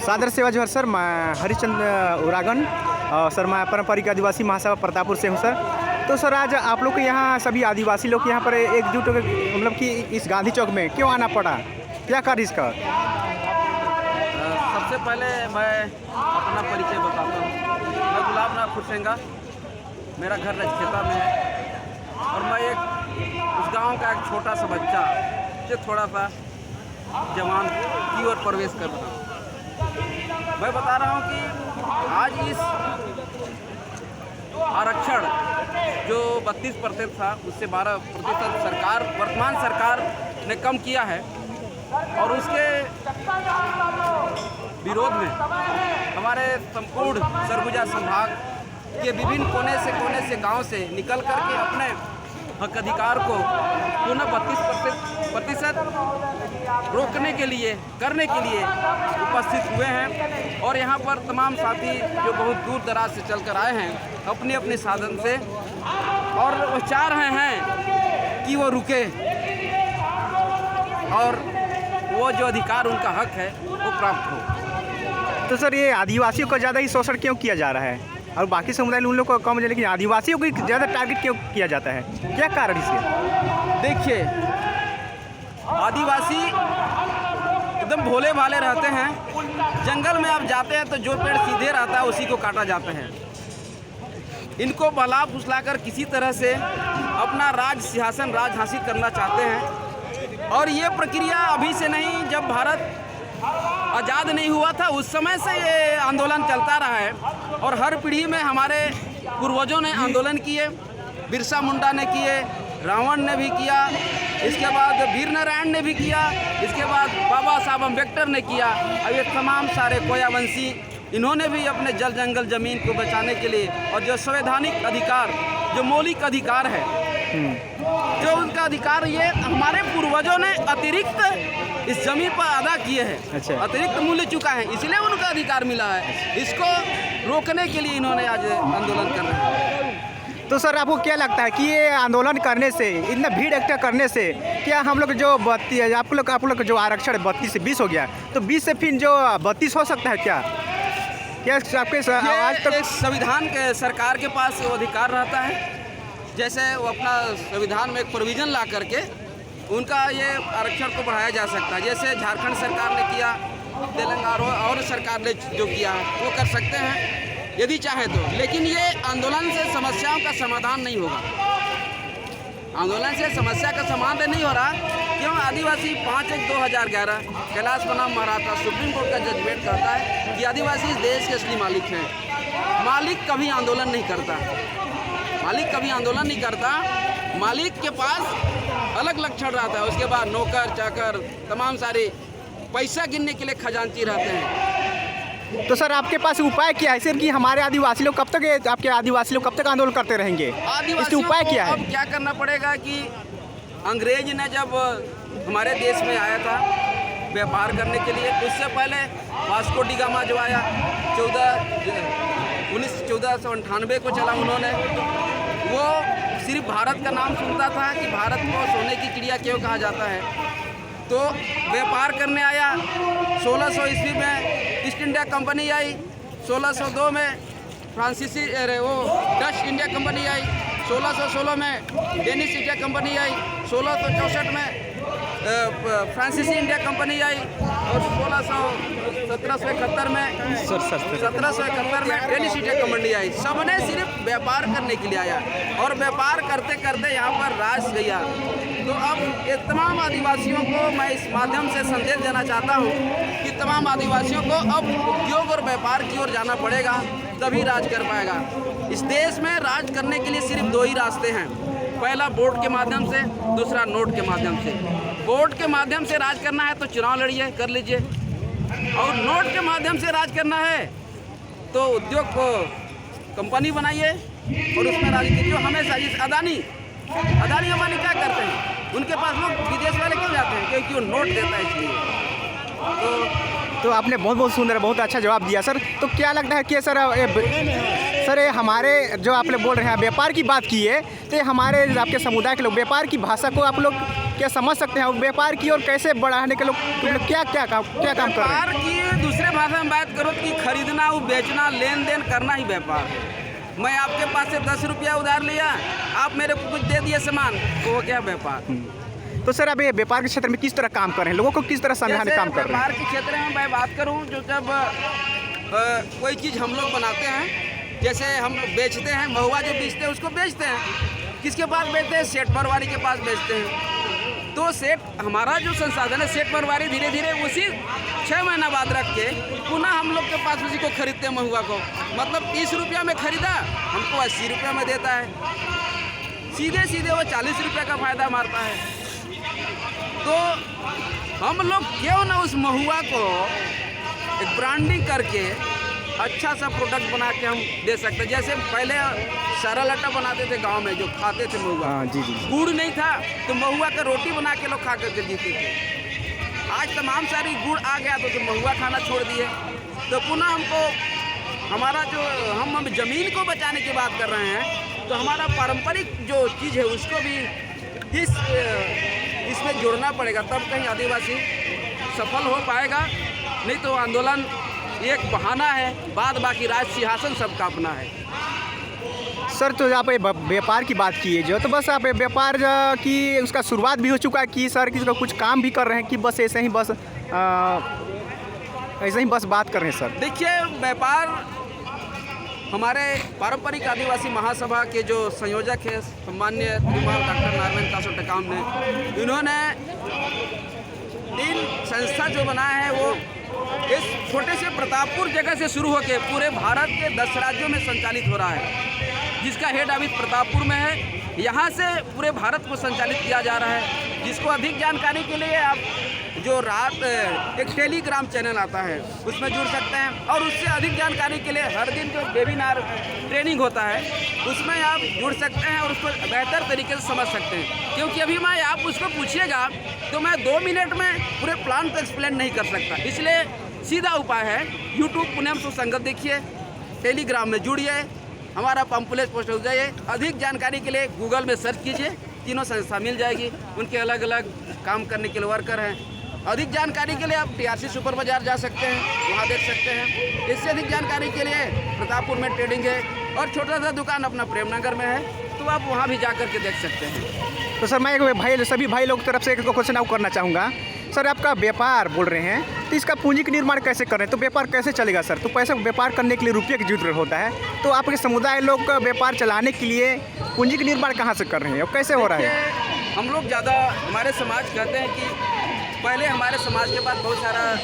सादर सेवा जोहर सर, मैं हरिचंद उरागन और सर मैं पारंपरिक आदिवासी महासभा प्रतापपुर से हूँ सर। तो सर आज आप लोग के यहाँ सभी आदिवासी लोग यहाँ पर एकजुट होकर मतलब कि इस गांधी चौक में क्यों आना पड़ा, क्या कार्य इसका? सबसे पहले मैं अपना परिचय बताता हूँ। मैं गुलाब नाथ फुरसेंगा, मेरा घर रजखेता में है और मैं उस गांव का एक छोटा सा बच्चा जो थोड़ा सा जवान की ओर प्रवेश कर रहा हूँ। मैं बता रहा हूँ कि आज इस आरक्षण जो 32% था उससे 12% सरकार, वर्तमान सरकार ने कम किया है और उसके विरोध में हमारे संपूर्ण सरगुजा संभाग के विभिन्न कोने से गांव से निकल करके अपने हक अधिकार को पुनः 32% रोकने के लिए करने के लिए उपस्थित हुए हैं। और यहाँ पर तमाम साथी जो बहुत दूर दराज से चलकर आए हैं अपने अपने साधन से, और वो चाह रहे हैं कि वो रुके और वो जो अधिकार उनका हक है वो प्राप्त हो। तो सर ये आदिवासियों का ज़्यादा ही शोषण क्यों किया जा रहा है और बाकी समुदाय उन लोग को कम है, लेकिन आदिवासियों को ज़्यादा टारगेट क्यों किया जाता है, क्या कारण इसके? देखिए, आदिवासी एकदम भोले भाले रहते हैं। जंगल में आप जाते हैं तो जो पेड़ सीधे रहता है उसी को काटा जाता है। इनको बहला फुसलाकर किसी तरह से अपना सिंहासन राज हासिल करना चाहते हैं। और ये प्रक्रिया अभी से नहीं, जब भारत आज़ाद नहीं हुआ था उस समय से ये आंदोलन चलता रहा है। और हर पीढ़ी में हमारे पूर्वजों ने आंदोलन किए, बिरसा मुंडा ने किए, रावण ने भी किया, इसके बाद वीर नारायण ने भी किया, इसके बाद बाबा साहब अम्बेडकर ने किया। अब ये तमाम सारे कोयावंशी इन्होंने भी अपने जल जंगल ज़मीन को बचाने के लिए और जो संवैधानिक अधिकार, जो मौलिक अधिकार है, जो उनका अधिकार ये हमारे पूर्वजों ने अतिरिक्त इस जमीन पर अदा किए हैं। अच्छा। अतिरिक्त मूल्य चुका है, इसलिए उनका अधिकार मिला है। इसको रोकने के लिए इन्होंने आज आंदोलन कर रहे हैं। तो सर आपको क्या लगता है कि ये आंदोलन करने से, इतना भीड़ इकट्ठा करने से क्या हम लोग जो 32 आप लोग जो आरक्षण 32 से 20 हो गया, तो 20 से फिर जो 32 हो सकता है क्या आपके आज तक? संविधान के सरकार के पास वो अधिकार रहता है। जैसे वो अपना संविधान में एक प्रोविज़न ला करके उनका ये आरक्षण को बढ़ाया जा सकता है। जैसे झारखंड सरकार ने किया, तेलंगाना और सरकार ने जो किया वो कर सकते हैं यदि चाहे तो। लेकिन ये आंदोलन से समस्याओं का समाधान नहीं होगा। आंदोलन से समस्या का समाधान नहीं हो रहा। क्यों? आदिवासी 5/1/2011 कैलाश बनाम महाराष्ट्र सुप्रीम कोर्ट का जजमेंट कहता है कि आदिवासी इस देश के असली मालिक हैं। मालिक कभी आंदोलन नहीं करता, मालिक कभी आंदोलन नहीं करता। मालिक के पास अलग लक्षण रहता है। उसके बाद नौकर चाकर तमाम सारे पैसा गिनने के लिए खजांची रहते हैं। तो सर आपके पास उपाय क्या है सर कि हमारे आदिवासी लोग कब तक, आपके आदिवासी लोग कब तक आंदोलन करते रहेंगे? इसके उपाय क्या है? अब क्या करना पड़ेगा कि अंग्रेज ने जब हमारे देश में आया था व्यापार करने के लिए, उससे पहले वास्को डी गामा जो आया 1498 को चला, उन्होंने वो सिर्फ भारत का नाम सुनता था कि भारत को सोने की चिड़िया क्यों कहा जाता है। तो व्यापार करने आया। 1600 ईस्वी में ईस्ट इंडिया कंपनी आई, 1602 में फ्रांसीसी डच इंडिया कंपनी आई, 1616 में डेनिश इंडिया कंपनी आई, 1664 में फ्रांसीसी इंडिया कंपनी आई और 1771 में डेनिश इंडिया कंपनी आई। सबने सिर्फ व्यापार करने के लिए आया और व्यापार करते करते यहाँ पर राज गया। तो अब ये तमाम आदिवासियों को मैं इस माध्यम से संदेश देना चाहता हूँ कि तमाम आदिवासियों को अब उद्योग और व्यापार की ओर जाना पड़ेगा, तभी राज कर पाएगा। इस देश में राज करने के लिए सिर्फ 2 ही रास्ते हैं। पहला वोट के माध्यम से, दूसरा नोट के माध्यम से। वोट के माध्यम से राज करना है तो चुनाव लड़िए, कर लीजिए, और नोट के माध्यम से राज करना है तो उद्योग को कंपनी बनाइए और उसमें राज कीजिए। जो हमेशा जिस अदानी अंबानी क्या करते हैं, उनके पास लोग विदेश वाले क्यों जाते हैं? क्योंकि वो नोट देता है इसलिए। तो आपने बहुत सुंदर, बहुत अच्छा जवाब दिया सर। तो क्या लगता है कि सर ये हमारे जो आप लोग बोल रहे हैं व्यापार की बात की है, तो हमारे आपके समुदाय के लोग व्यापार की भाषा को आप लोग क्या समझ सकते हैं? व्यापार की और कैसे बढ़ाने के लोग क्या काम कर रहे हैं? व्यापार की दूसरे भाषा में बात करो कि खरीदना और बेचना, लेन देन करना ही व्यापार है। मैं आपके पास से 10 रुपया उधार लिया, आप मेरे को कुछ दे दिए सामान, तो वो क्या व्यापार। तो सर अब ये व्यापार के क्षेत्र में किस तरह काम कर रहे हैं, लोगों को किस तरह समझाने जैसे काम कर रहे व्यापार हैं? के क्षेत्र में मैं बात करूं, जो जब कोई चीज़ हम लोग बनाते हैं, जैसे हम लोग बेचते हैं, महुआ जो बेचते हैं उसको बेचते हैं, किसके पास बेचते हैं? सेठ परवारी के पास बेचते हैं। तो सेठ, हमारा जो संसाधन है सेठ परवारी धीरे धीरे उसी 6 महीना बाद रख के पुनः हम लोग के पास उसी को खरीदते हैं महुआ को। मतलब 30 रुपया में खरीदा, हमको 80 रुपया में देता है, सीधे सीधे वो 40 रुपये का फ़ायदा मारता है। तो हम लोग क्यों ना उस महुआ को एक ब्रांडिंग करके अच्छा सा प्रोडक्ट बना के हम दे सकते हैं। जैसे पहले सरल आटा बनाते थे गांव में, जो खाते थे महुआ, हाँ जी जी। गुड़ नहीं था तो महुआ का रोटी बना के लोग खा करके जीते थे। आज तमाम सारी गुड़ आ गया तो महुआ खाना छोड़ दिए। तो पुनः हमको हमारा जो हम ज़मीन को बचाने की बात कर रहे हैं, तो हमारा पारंपरिक जो चीज़ है उसको भी इसमें जोड़ना पड़ेगा, तब कहीं आदिवासी सफल हो पाएगा। नहीं तो आंदोलन एक बहाना है, बाद बाकी राज सिंहासन सबका अपना है। सर तो आप ये व्यापार की बात किए जो, तो बस आप ये व्यापार की उसका शुरुआत भी हो चुका है कि सर किसी का कुछ काम भी कर रहे हैं कि बस ऐसे ही बस बात कर रहे हैं सर? देखिए, व्यापार हमारे पारंपरिक आदिवासी महासभा के जो संयोजक है सम्मान्य डॉक्टर नारायण कासो टेकाम ने, इन्होंने 3 संस्था जो बनाया है वो इस छोटे से प्रतापपुर जगह से शुरू होकर पूरे भारत के 10 राज्यों में संचालित हो रहा है, जिसका हेड ऑफिस प्रतापपुर में है। यहाँ से पूरे भारत को संचालित किया जा रहा है। जिसको अधिक जानकारी के लिए आप जो रात एक टेलीग्राम चैनल आता है उसमें जुड़ सकते हैं, और उससे अधिक जानकारी के लिए हर दिन जो वेबिनार ट्रेनिंग होता है उसमें आप जुड़ सकते हैं और उसको बेहतर तरीके से समझ सकते हैं। क्योंकि अभी मैं आप उसको पूछिएगा तो मैं 2 मिनट में पूरे प्लान को एक्सप्लेन नहीं कर सकता। इसलिए सीधा उपाय है, यूट्यूब पुण्यम सुसंगत देखिए, टेलीग्राम में जुड़िए, हमारा पंपलेट पोस्ट हो जाइए। अधिक जानकारी के लिए गूगल में सर्च कीजिए, तीनों संस्था मिल जाएगी, उनके अलग अलग काम करने के लिए वर्कर हैं। अधिक जानकारी के लिए आप टीआरसी सुपर बाजार जा सकते हैं, वहाँ देख सकते हैं। इससे अधिक जानकारी के लिए प्रतापपुर में ट्रेडिंग है, और छोटा सा दुकान अपना प्रेमनगर में है, तो आप वहाँ भी जा कर के देख सकते हैं। तो सर मैं एक सभी भाई लोग की तरफ से एक क्वेश्चन आउट करना चाहूँगा। सर आपका व्यापार बोल रहे हैं, तो इसका पूंजी का निर्माण कैसे कर रहे हैं? तो व्यापार कैसे चलेगा सर? तो पैसे व्यापार करने के लिए रुपये की जरूरत होता है, तो आपके समुदाय लोग का व्यापार चलाने के लिए पूंजी का निर्माण कहाँ से कर रहे हैं और कैसे हो रहा है? हम लोग ज़्यादा, हमारे समाज कहते हैं कि पहले हमारे समाज के पास बहुत सारा